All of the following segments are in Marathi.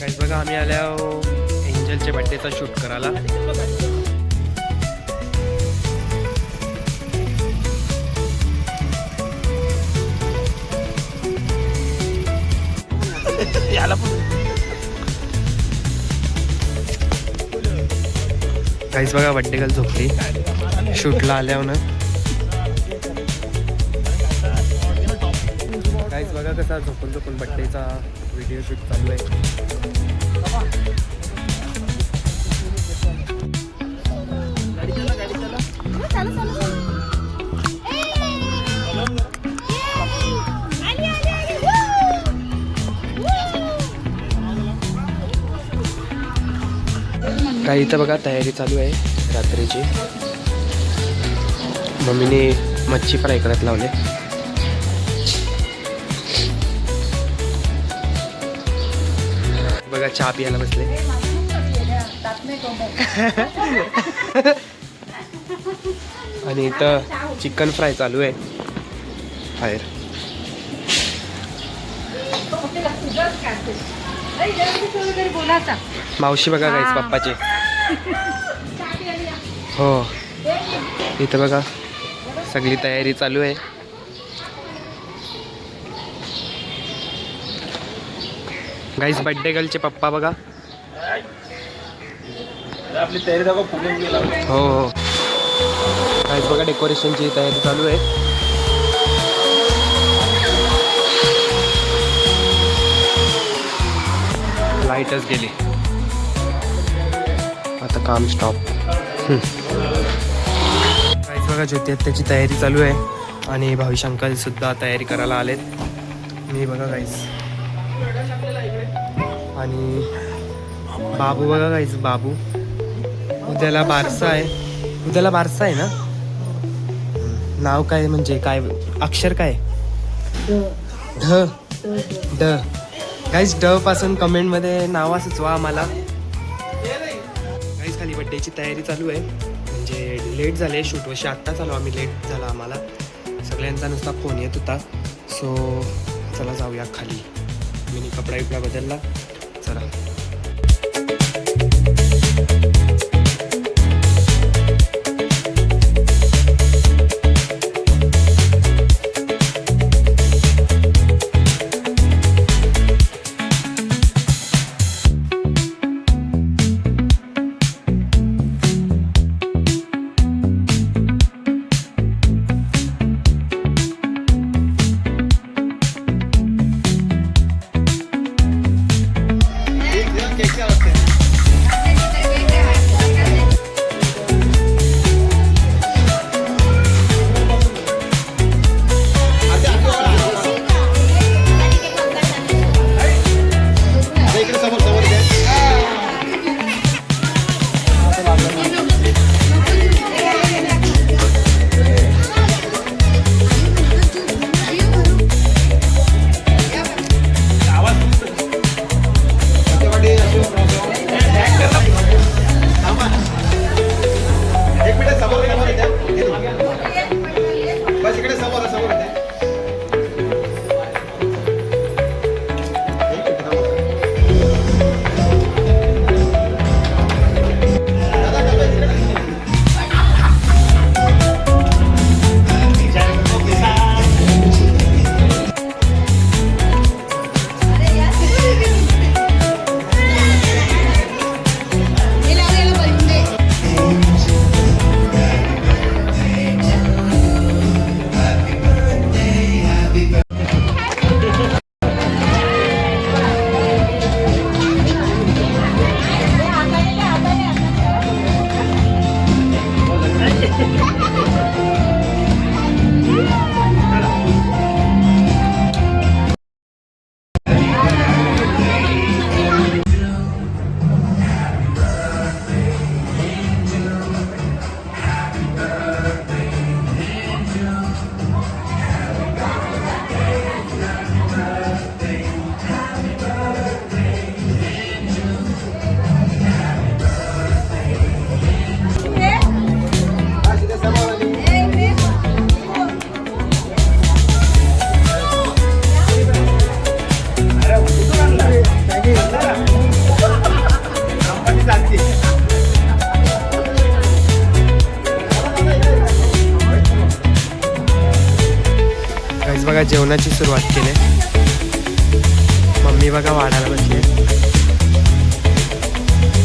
गाईस बघा आम्ही आलो एंजलच्या बड्डेचा शूट करायला. याला गाईस बघा बड्डे गर्ल झोपली शूटला आल्यावर ना. गाईस बघा कसा झोपून झोपून बड्डेचा व्हिडिओ शूट चालू आहे. काही इथं बघा तयारी चालू आहे रात्रीची. मम्मीने मच्छी फ्राय करत लावले. बघा चहा पियाला बसले. आणि इथं चिकन फ्राय चालू आहे बाहेर. मावशी बघा गाईस पप्पाचे. हो इथं बघा सगळी तयारी चालू आहे. गाईस बड्डे गर्लचे पप्पा बघा. आपली तयारी दाखव. हो हो गाईस बघा डेकोरेशनची तयारी चालू आहे. लाईटच गेली आता काम स्टॉप. गाईस बघा ज्योती त्याची तयारी चालू आहे आणि भाविश अंकल सुद्धा तयारी करायला आलेत. मी बघा गाईस आणि बाबू बघा गाईस. बाबू उद्याला बारसा आहे. उद्याला बारसा आहे ना. नाव काय म्हणजे काय अक्षर काय ढ ड. गाईस ड पासून कमेंटमध्ये नाव सुचवा आम्हाला. गाईस खाली बड्डेची तयारी चालू आहे. म्हणजे लेट झाले शूट वर्षी आत्ताच आलो आम्ही. लेट झाला आम्हाला. सगळ्यांचा नुसता फोन येत होता. सो चला जाऊया खाली. मी कपडा बिपडा बदलला. चला बघा जेवणाची सुरुवात केली. मम्मी बघा वाढायला बसली.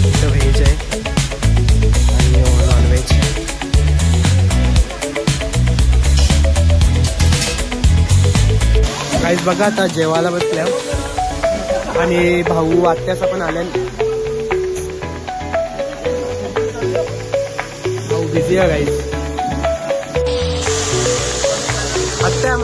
इथं व्हेज आहे आणि नॉनव्हेज. गाईस बघा आता जेवायला बसल्या आणि भाऊ आत्याचा पण आल्या. भाऊ बिझी आहे गाईस. आत्या